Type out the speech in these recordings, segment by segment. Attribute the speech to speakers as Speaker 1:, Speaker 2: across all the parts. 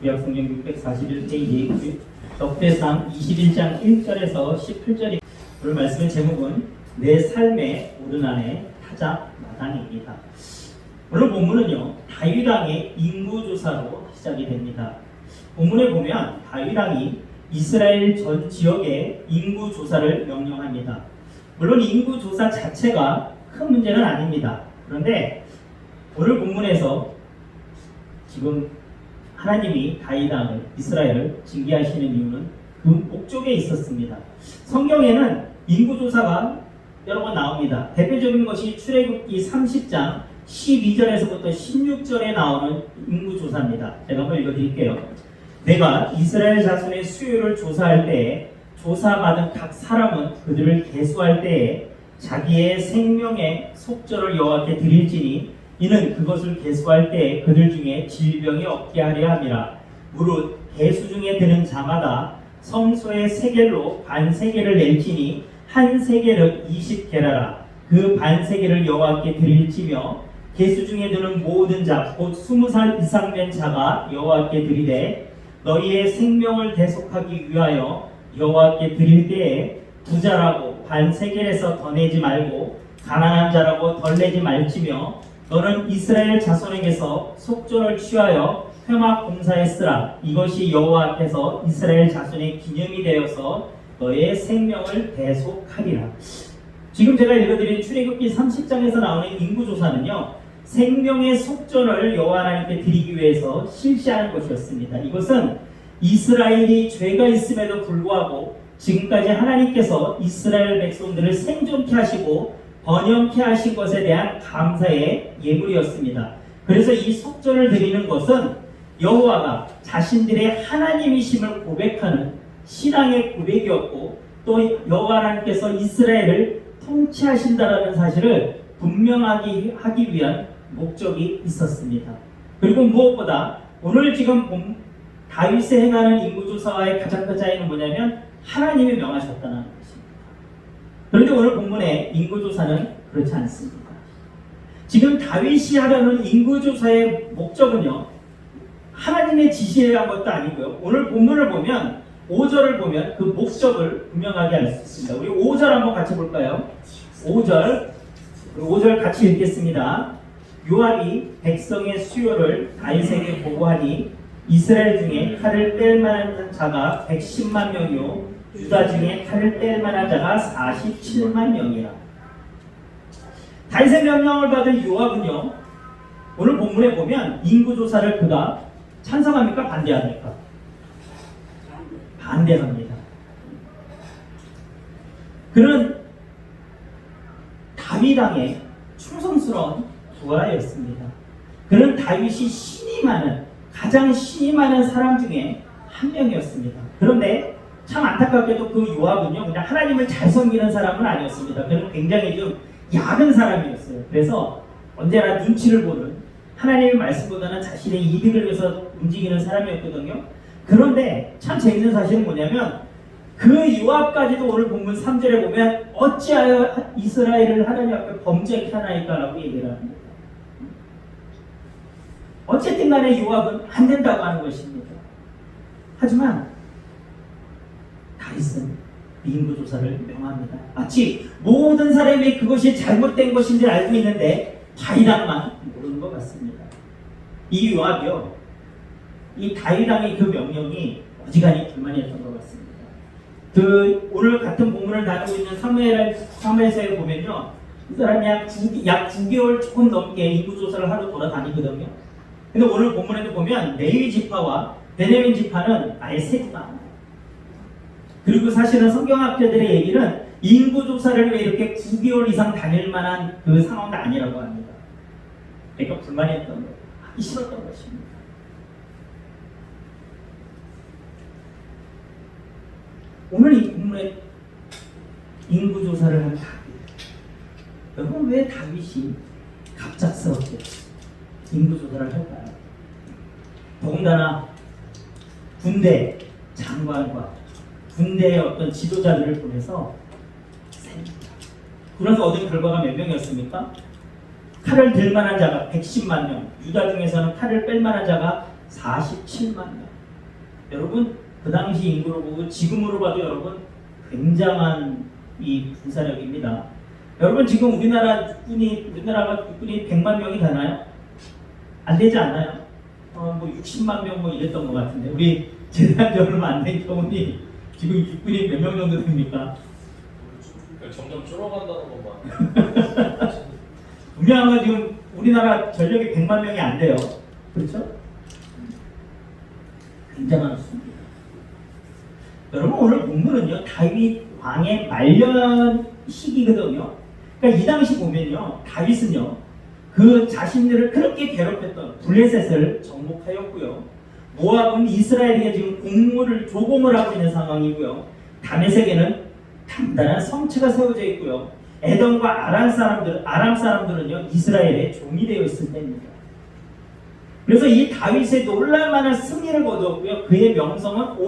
Speaker 1: 구약성경 641페이지 역대상 21장 1절에서 18절이 오늘 말씀의 제목은 내 삶의 오르난의 타작 마당입니다. 오늘 본문은요 다윗 왕의 인구조사로 시작이 됩니다. 본문에 보면 다윗 왕이 이스라엘 전 지역의 인구조사를 명령합니다. 물론 인구조사 자체가 큰 문제는 아닙니다. 그런데 오늘 본문에서 지금 하나님이 다윗 왕을 이스라엘을 징계하시는 이유는 그 목적에 있었습니다. 성경에는 인구조사가 여러 번 나옵니다. 대표적인 것이 출애굽기 30장 12절에서부터 16절에 나오는 인구조사입니다. 제가 한번 읽어드릴게요. 내가 이스라엘 자손의 수요를 조사할 때에 조사받은 각 사람은 그들을 계수할 때에 자기의 생명의 속절을 여호와께 드릴지니 이는 그것을 계수할 때 그들 중에 질병이 없게 하려 함이라. 무릇 계수 중에 드는 자마다 성소의 세겔로 반 세겔을 낼지니 한 세겔은 20게라라. 그 반 세겔을 여호와께 드릴지며 계수 중에 드는 모든 자 곧 20살 이상 된 자가 여호와께 드리되 너희의 생명을 대속하기 위하여 여호와께 드릴 때에 부자라고 반 세겔에서 더 내지 말고 가난한 자라고 덜 내지 말지며 너는 이스라엘 자손에게서 속절을 취하여 회막 공사에 쓰라. 이것이 여호와 앞에서 이스라엘 자손의 기념이 되어서 너의 생명을 대속하리라. 지금 제가 읽어드린 출애굽기 30장에서 나오는 인구조사는요 생명의 속절을 여호와 하나님께 드리기 위해서 실시하는 것이었습니다. 이것은 이스라엘이 죄가 있음에도 불구하고 지금까지 하나님께서 이스라엘 백성들을 생존케 하시고 번영케 하신 것에 대한 감사의 예물이었습니다. 그래서 이 속절을 드리는 것은 여호와가 자신들의 하나님이심을 고백하는 신앙의 고백이었고 또 여호와 하나님께서 이스라엘을 통치하신다라는 사실을 분명하게 하기 위한 목적이 있었습니다. 그리고 무엇보다 오늘 지금 다윗이 행하는 인구조사와의 가장 큰 차이는 뭐냐면 하나님이 명하셨다는 것입니다. 그런데 오늘 본문의 인구조사는 그렇지 않습니다. 지금 다윗이 하려는 인구조사의 목적은요 하나님의 지시를 한 것도 아니고요 오늘 본문을 보면 5절을 보면 그 목적을 분명하게 알 수 있습니다. 우리 5절 한번 같이 볼까요? 5절 같이 읽겠습니다. 요압이 백성의 수요를 다윗에게 보고하니 이스라엘 중에 칼을 뺄 만한 자가 110만 명이요 유다 중에 칼을 뺄 만한 자가 47만 명이라. 다윗의 명령을 받은 요압은요 오늘 본문에 보면 인구조사를 그가 찬성합니까? 반대합니까? 반대합니다. 그는 다윗 왕의 충성스러운 부하였습니다. 그는 다윗이 가장 신이 많은 사람 중에 한 명이었습니다. 그런데 참 안타깝게도 그 요압은요 그냥 하나님을 잘 섬기는 사람은 아니었습니다. 그는 굉장히 좀 야한 사람이었어요. 그래서 언제나 눈치를 보는 하나님의 말씀보다는 자신의 이득을 위해서 움직이는 사람이었거든요. 그런데 참 재밌는 사실은 뭐냐면 그 요압까지도 오늘 본문 3절에 보면 어찌하여 이스라엘을 하나님 앞에 범죄케 하나이까 라고 얘기를 합니다. 어쨌든 간에 요압은 안 된다고 하는 것입니다. 하지만 다윗은 인구조사를 명합니다. 마치 모든 사람이 그것이 잘못된 것인 줄 알고 있는데 다윗 왕만 모르는 것 같습니다. 이 요압이요 이 다윗 왕의 그 명령이 어지간히 불만이었던 것 같습니다. 오늘 같은 본문을 다루고 있는 사무엘서에 보면요 이 사람이 약 9개월 조금 넘게 인구조사를 하러 돌아다니거든요. 근데 오늘 본문에도 보면 레위 지파와 베냐민 지파는 아예 세지도 않아요. 그리고 사실은 성경학자들의 얘기는 인구조사를 왜 이렇게 9개월 이상 다닐 만한 그 상황도 아니라고 합니다. 그러니까 불만이었던 거예요. 하기 싫었던 것입니다. 오늘 이 본문에 인구조사를 한 다윗. 여러분 왜 다윗이 갑작스럽게 인구조사를 할까요? 더군다나 군대 장관과 군대의 어떤 지도자들을 보내서 그래서 얻은 결과가 몇 명이었습니까? 칼을 들 만한 자가 110만 명, 유다 중에서는 칼을 뺄 만한 자가 47만 명. 여러분 그 당시 인구로 보고 지금으로 봐도 여러분 굉장한 이 군사력입니다. 여러분 지금 우리나라가 육군이 100만 명이 되나요? 안 되지 않나요? 뭐 60만 명 뭐 이랬던 것 같은데 우리 제대한 지 얼마 안 된 경우니 지금 육군이 몇 명 정도 됩니까?
Speaker 2: 점점 줄어간다는 것만.
Speaker 1: 분명한 건 지금 우리나라 전력이 100만 명이 안 돼요. 그렇죠? 굉장한 수입니다. 여러분 오늘 본문은요 다윗 왕의 말년 시기거든요. 그러니까 이 당시 보면요 다윗은요 그 자신들을 그렇게 괴롭혔던 블레셋을 정복하였고요. 모압은 이스라엘에게 지금 조공을 하고 있는 상황이고요. 다메섹에는 단단한 성체가 세워져 있고요. 에돔과 아람 사람들은요 이스라엘의 종이 되어 있을 때입니다. 그래서 이 다윗의 놀랄만한 승리를 거두었고요. 그의 명성은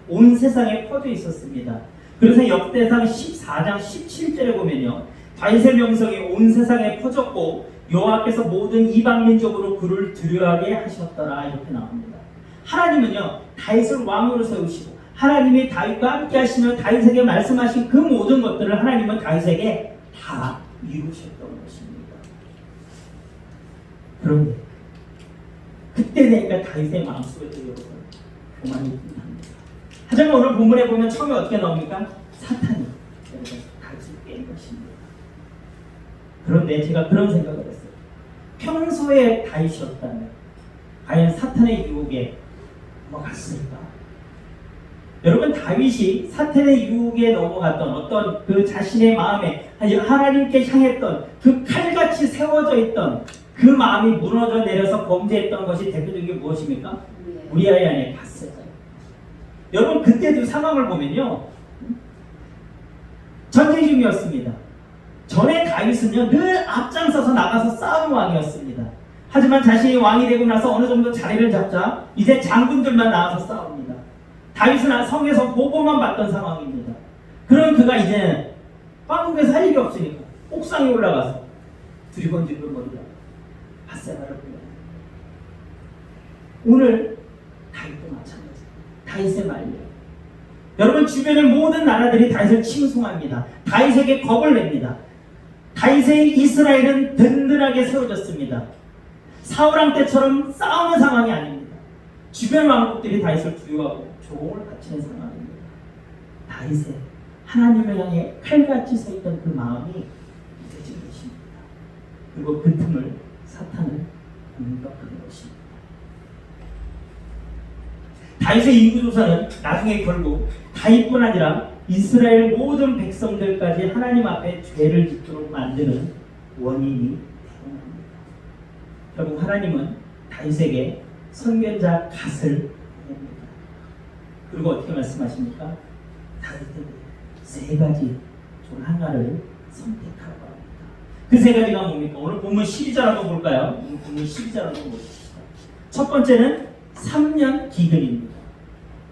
Speaker 1: 온 세상에 퍼져 있었습니다. 그래서 역대상 14장 17절에 보면요. 다윗의 명성이 온 세상에 퍼졌고 여호와께서 모든 이방 민족으로 그를 두려워하게 하셨더라 이렇게 나옵니다. 하나님은요 다윗을 왕으로 세우시고 하나님이 다윗과 함께 하시며 다윗에게 말씀하신 그 모든 것들을 하나님은 다윗에게 다 이루셨던 것입니다. 그런데 그때 되니까 다윗의 마음속에도 여러분 교만이 듭니다. 하지만 오늘 본문에 보면 처음에 어떻게 나옵니까? 사탄이 여러분 다윗을 깬 것입니다. 그런데 제가 그런 생각을 했어요. 평소에 다윗이었다면 과연 사탄의 유혹에 넘어갔을까? 여러분 다윗이 사탄의 유혹에 넘어갔던 어떤 그 자신의 마음에 하나님께 향했던 그 칼같이 세워져 있던 그 마음이 무너져 내려서 범죄했던 것이 대표적인 무엇입니까? 우리아의 아내 바세바예요. 여러분 그때도 상황을 보면요 전쟁 중이었습니다. 전에 다윗은요 늘 앞장서서 나가서 싸우는 왕이었습니다. 하지만 자신이 왕이 되고 나서 어느 정도 자리를 잡자 이제 장군들만 나와서 싸웁니다. 다윗은 성에서 보고만 받던 상황입니다. 그럼 그가 이제 왕국에서 할 일이 없으니까 옥상에 올라가서 두리번두리번 거리다 바세바를 불러요. 오늘 다윗도 마찬가지입니다. 다윗의 말이에요. 여러분 주변의 모든 나라들이 다윗을 칭송합니다. 다윗에게 겁을 냅니다. 다윗의 이스라엘은 든든하게 세워졌습니다. 사울왕 때처럼 싸우는 상황이 아닙니다. 주변 왕국들이 다윗을 두려워하고 조공을 바치는 상황입니다. 다윗의 하나님을 향해 칼같이 서 있던 그 마음이 잊어진 것입니다. 그리고 그 틈을 사탄은 공격하는 것입니다. 다윗의 인구조사는 나중에 결국 다윗뿐 아니라 이스라엘 모든 백성들까지 하나님 앞에 죄를 짓도록 만드는 원인이 되어납니다. 결국 하나님은 다윗에게 선견자 갓을 보냅니다. 그리고 어떻게 말씀하십니까? 다윗에게 세 가지 중 하나를 선택하라고 합니다. 그 세 가지가 뭡니까? 오늘 본문 12절 한번 볼까요? 오늘 본문 12절 한번 보십시다. 첫 번째는 3년 기근입니다.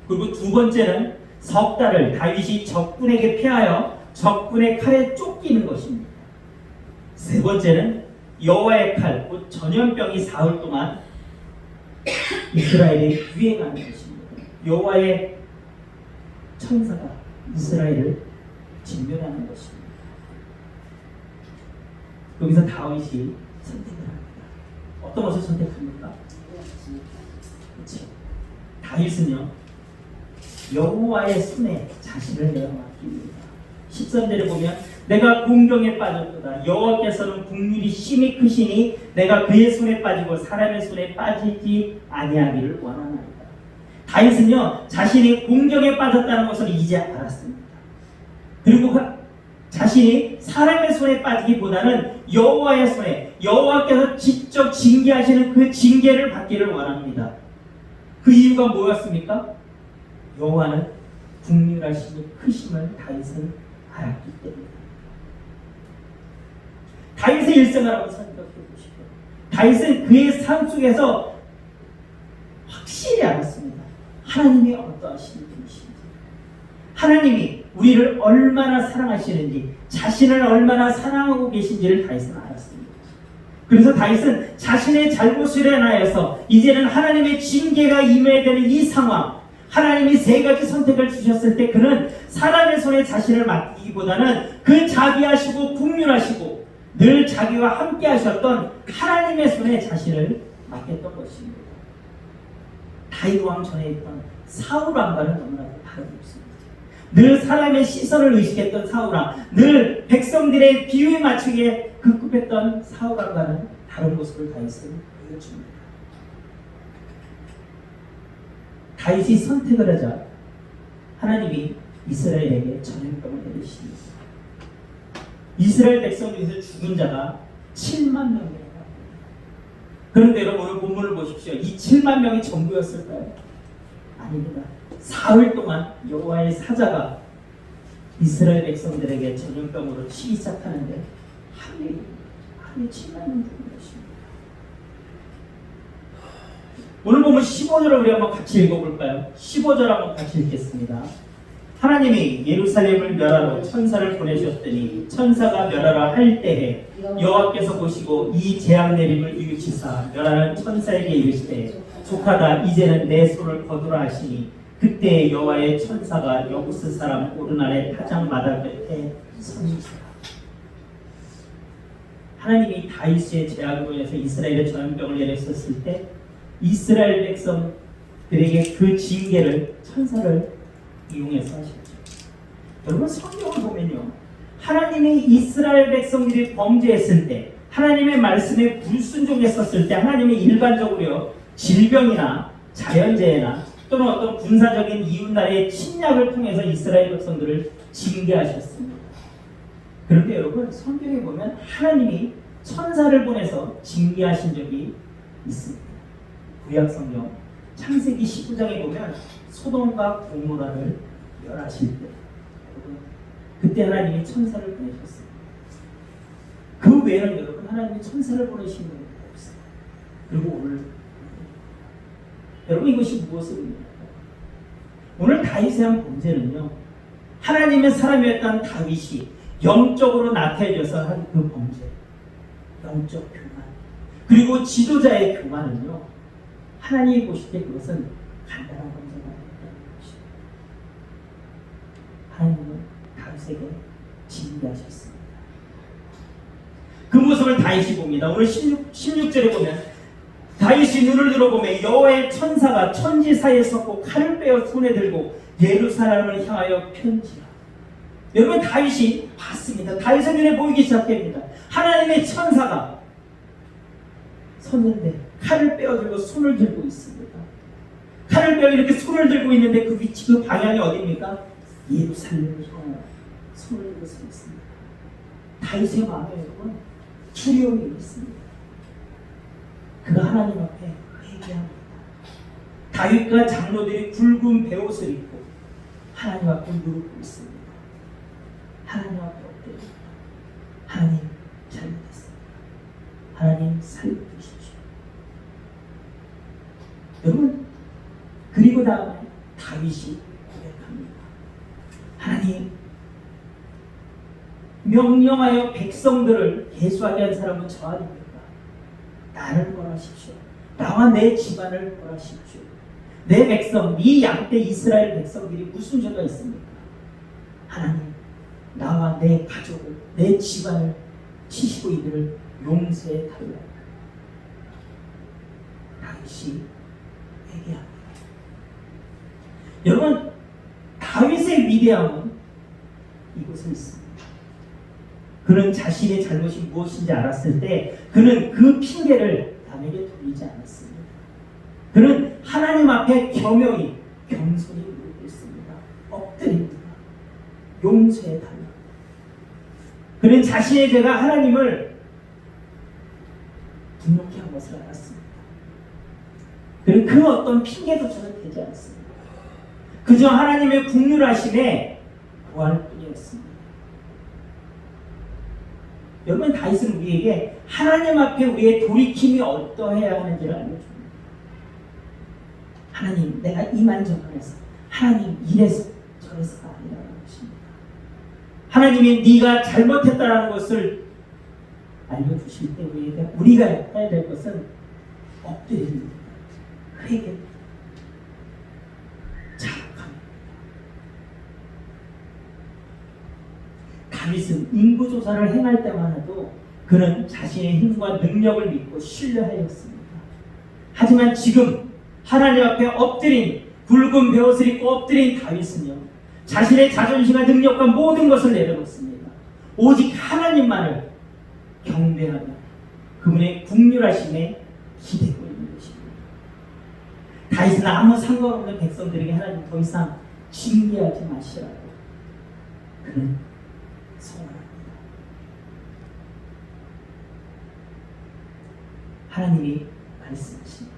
Speaker 1: 그리고 두 번째는 석 달을 다윗이 적군에게 피하여 적군의 칼에 쫓기는 것입니다. 세 번째는 여호와의 칼, 곧 전염병이 사흘 동안 이스라엘에 유행하는 것입니다. 여호와의 천사가 이스라엘을 진멸하는 것입니다. 여기서 다윗이 선택을 합니다. 어떤 것을 선택합니까? 그렇죠. 다윗은요 여호와의 손에 자신을 내어 맡깁니다. 13절에 보면 내가 공경에 빠졌도다. 여호와께서는 국률이 심히 크시니 내가 그의 손에 빠지고 사람의 손에 빠지지 아니하기를 원하나이다. 다윗은요 자신이 공경에 빠졌다는 것을 이제 알았습니다. 그리고 자신이 사람의 손에 빠지기보다는 여호와의 손에 여호와께서 직접 징계하시는 그 징계를 받기를 원합니다. 그 이유가 뭐였습니까? 여호와는 국률하시니 크심을 다윗은 알았기 때문에. 다윗의 일생을 한번 생각해 보십시오. 다윗은 그의 삶 속에서 확실히 알았습니다. 하나님이 어떠하신 분이신지, 하나님이 우리를 얼마나 사랑하시는지, 자신을 얼마나 사랑하고 계신지를 다윗은 알았습니다. 그래서 다윗은 자신의 잘못을 인하여서 이제는 하나님의 징계가 임해야 되는 이 상황, 하나님이 세 가지 선택을 주셨을 때 그는 사람의 손에 자신을 맡기기보다는 그 자비하시고 긍휼하시고 늘 자기와 함께 하셨던 하나님의 손에 자신을 맡겼던 것입니다. 다윗 왕 전에 있던 사울 왕과는 너무나도 다른 모습입니다. 늘 사람의 시선을 의식했던 사울 왕, 늘 백성들의 비유에 맞추게 급급했던 사울 왕과는 다른 모습을 다윗은 보여줍니다. 다윗이 선택을 하자 하나님이 이스라엘에게 전염병을 내리십니다. 이스라엘 백성 중에서 죽은 자가 7만 명이에요. 그런데 여러분 오늘 본문을 보십시오. 이 7만 명이 전부였을까요? 아닙니다. 사흘 동안 여호와의 사자가 이스라엘 백성들에게 전염병으로 치기 시작하는데 하루에 7만 명 죽은 것입니다. 오늘 보면 15절을 우리 한번 같이 읽어볼까요? 15절 한번 같이 읽겠습니다. 하나님이 예루살렘을 멸하러 천사를 보내셨더니 천사가 멸하라 할 때에 여호와께서 보시고 이 재앙 내림을 이유치사 멸하는 천사에게 이르시되 족하다 이제는 내 손을 거두라 하시니 그때 여호와의 천사가 여부스 사람 오르날의 타작 마당 끝에 서니시라. 하나님이 다윗의 재앙으로 인해서 이스라엘의 전염병을 내렸었을 때 이스라엘 백성들에게 그 징계를 천사를 이용해서 하셨죠. 여러분 성경을 보면요, 하나님이 이스라엘 백성들이 범죄했을 때, 하나님의 말씀에 불순종했었을 때 하나님이 일반적으로 질병이나 자연재해나 또는 어떤 군사적인 이웃나라의 침략을 통해서 이스라엘 백성들을 징계하셨습니다. 그런데 여러분 성경에 보면 하나님이 천사를 보내서 징계하신 적이 있습니다. 구약 성경 창세기 19장에 보면 소돔과 고모라를 멸하실 때 그때 하나님이 천사를 보내셨습니다. 그 외에는 여러분 하나님이 천사를 보내신 적이 없어요. 그리고 오늘 여러분 이것이 무엇을 의미합니까? 오늘 다윗의 한 범죄는요, 하나님의 사람이었던 다윗이 영적으로 나태해져서 한 그 범죄, 영적 교만, 그리고 지도자의 교만은요, 하나님이 보실 때 그것은 간단한 범죄가 아니라는 것입니다. 하나님은 다윗에게 징계하셨습니다. 그 모습을 다윗이 봅니다. 오늘 16절에 보면 다윗이 눈을 들어보며 여호와의 천사가 천지 사이에 섰고 칼을 빼어 손에 들고 예루살렘을 향하여 편지라. 여러분 다윗이 봤습니다. 다윗의 눈에 보이기 시작합니다. 하나님의 천사가 섰는데 칼을 빼어들고 손을 들고 있습니다. 칼을 빼어 이렇게 손을 들고 있는데 그 위치, 그 방향이 어디입니까? 예루살렘을 향하여 손을 들고 서 있습니다. 다윗의 마음에 여러분 두려움이 있습니다. 그가 하나님 앞에 회개합니다. 다윗과 장로들이 굵은 베옷을 입고 하나님 앞에 무릎 꿇습니다. 하나님 앞에 엎드립니다. 하나님 잘못했습니다. 하나님 살려주십시오. 여러분 그리고 다음에 다윗이 고백합니다. 하나님 명령하여 백성들을 계수하게 한 사람은 저 아닙니까? 나를 벌하십시오. 나와 내 집안을 벌하십시오. 내 백성, 이 양떼 이스라엘 백성들이 무슨 죄가 있습니까? 하나님 나와 내 가족을, 내 집안을 치시고 이들을 용서해 달라고 다윗이 회개합니다. 여러분 다윗의 위대함은 이곳에 있습니다. 그는 자신의 잘못이 무엇인지 알았을 때 그는 그 핑계를 남에게 돌리지 않았습니다. 그는 하나님 앞에 겸손히 무릎 꿇습니다. 엎드립니다. 용서해 달라. 그는 자신의 죄가 하나님을 분노케 한 것을 알았습니다. 그는 그 어떤 핑계조차는 되지 않습니다. 그저 하나님의 긍휼하심에 구할 뿐이었습니다. 여러분 다윗은 우리에게 하나님 앞에 우리의 돌이킴이 어떠해야 하는지를 알려줍니다. 하나님 내가 이만저만해서 하나님 이래서 저래서가 아니라는 것입니다. 하나님이 네가 잘못했다는 것을 알려주실 때 우리가 해야 될 것은 엎드리는 회개, 자각합니다. 다윗은 인구조사를 행할 때만도 그는 자신의 힘과 능력을 믿고 신뢰하였습니다. 하지만 지금 하나님 앞에 엎드린 굵은 베옷을 입고 엎드린 다윗은요, 자신의 자존심과 능력과 모든 것을 내려놓습니다. 오직 하나님만을 경배하며 그분의 국률하심에 기대고 있는 것입니다. 다윗은 아무 상관없는 백성들에게 하나님 더 이상 징계하지 마시라고 그는 소원합니다. 하나님이 말씀하십니다.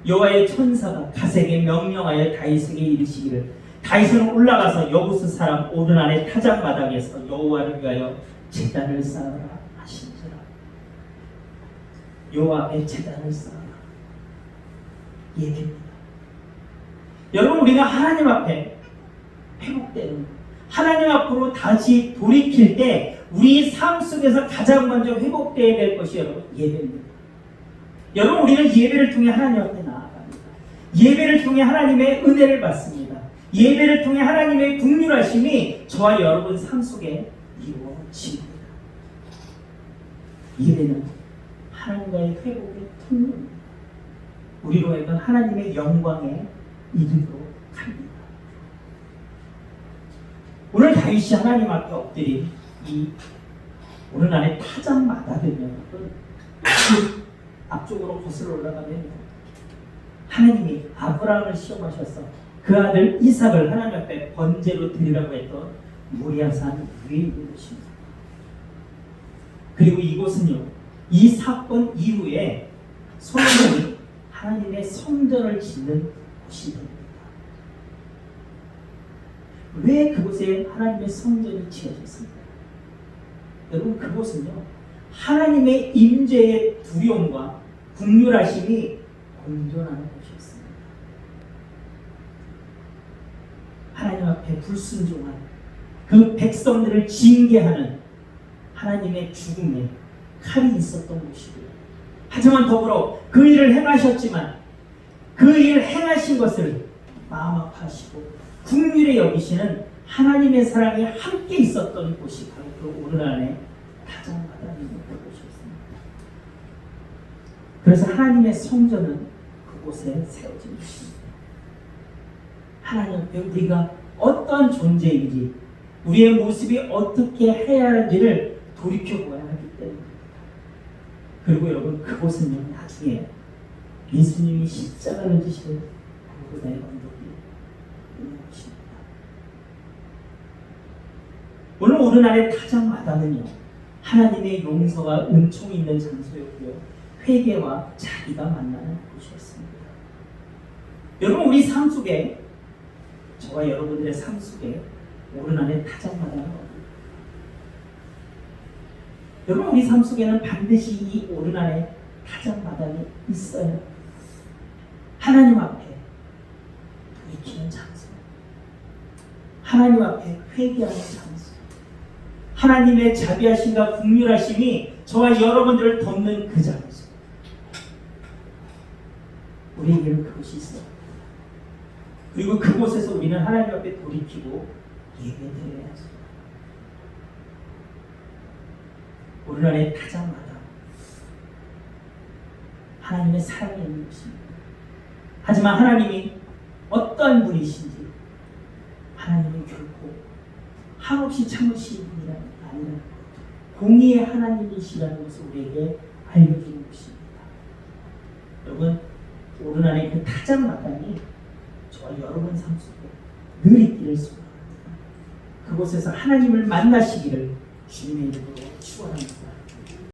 Speaker 1: 여호와의 천사가 갓에게 명령하여 다윗에게 이르시기를 다윗은 올라가서 여부스 사람 오르난의 타작마당에서 여호와를 위하여 제단을 쌓으라 하시니라. 여호와 앞에 제단을 쌓으라. 예배입니다. 여러분, 우리가 하나님 앞에 회복되는, 하나님 앞으로 다시 돌이킬 때 우리 삶 속에서 가장 먼저 회복되어야 될 것이 여러분 예배입니다. 여러분, 우리는 예배를 통해 하나님 앞에 나아갑니다. 예배를 통해 하나님의 은혜를 받습니다. 예배를 통해 하나님의 국률하심이 저와 여러분 삶 속에 이루어집니다. 예배는 하나님과의 회복의 통로입니다. 우리로 하여금 하나님의 영광에 이르도록 합니다. 오늘 다윗이 하나님 앞에 엎드린 이 오르난의 타작마당을 앞쪽으로 거슬러 올라가면 하나님이 아브라함을 시험하셔서 그 아들 이삭을 하나님 앞에 번제로 드리라고 했던 모리아산 위에 있는 것입니다. 그리고 이곳은요, 이 사건 이후에 솔로몬이 하나님의 성전을 짓는 곳이 됩니다. 왜 그곳에 하나님의 성전이 지어졌습니까? 여러분, 그곳은요, 하나님의 임재의 두려움과 국률하심이 공존하는 곳이었습니다. 하나님 앞에 불순종한 그 백성들을 징계하는 하나님의 죽음에 칼이 있었던 곳이고요. 하지만 더불어 그 일을 행하셨지만 그 일을 행하신 것을 마음 아파하시고 국률에 여기시는 하나님의 사랑이 함께 있었던 곳이 바로 그 오르난의 타작마당인 곳이었습니다. 그래서 하나님의 성전은 그곳에 세워진 것입니다. 하나님 앞에 우리가 어떠한 존재인지, 우리의 모습이 어떻게 해야 하는지를 돌이켜보아야 하기 때문입니다. 그리고 여러분, 그곳은요, 나중에 예수님이 십자가를 지시는 골고다의 언덕이 있는 곳입니다. 오늘 오르난의 타작마당은요, 하나님의 용서와 은총이 있는 장소였고요, 회개와 자비가 만나는 곳이었습니다. 여러분, 우리 삶 속에, 저와 여러분들의 삶 속에 오르난의 타작마당은 어디입니까? 여러분, 우리 삶 속에는 반드시 이 오르난의 타작마당이 있어요. 하나님 앞에 돌이키는 장소, 하나님 앞에 회개하는 장소, 하나님의 자비하심과 국률하심이 저와 여러분들을 덮는 그 장소, 우리에게는 그것이 있어요. 그리고 그곳에서 우리는 하나님 앞에 돌이키고 예배드려야죠. 오르난의 타작마당, 하나님의 사랑이 있는 것입니다. 하지만 하나님이 어떠한 분이신지, 하나님은 결코 한없이 참으시는 분이 아니라 공의의 하나님이시라는 것을 우리에게 알려주는 것입니다. 여러분, 오르난의 그 타작마당이 저와 여러분 삶 속에 늘 있기를 소원합니다. 그곳에서 하나님을 만나시기를 주님의 이름으로 축원합니다.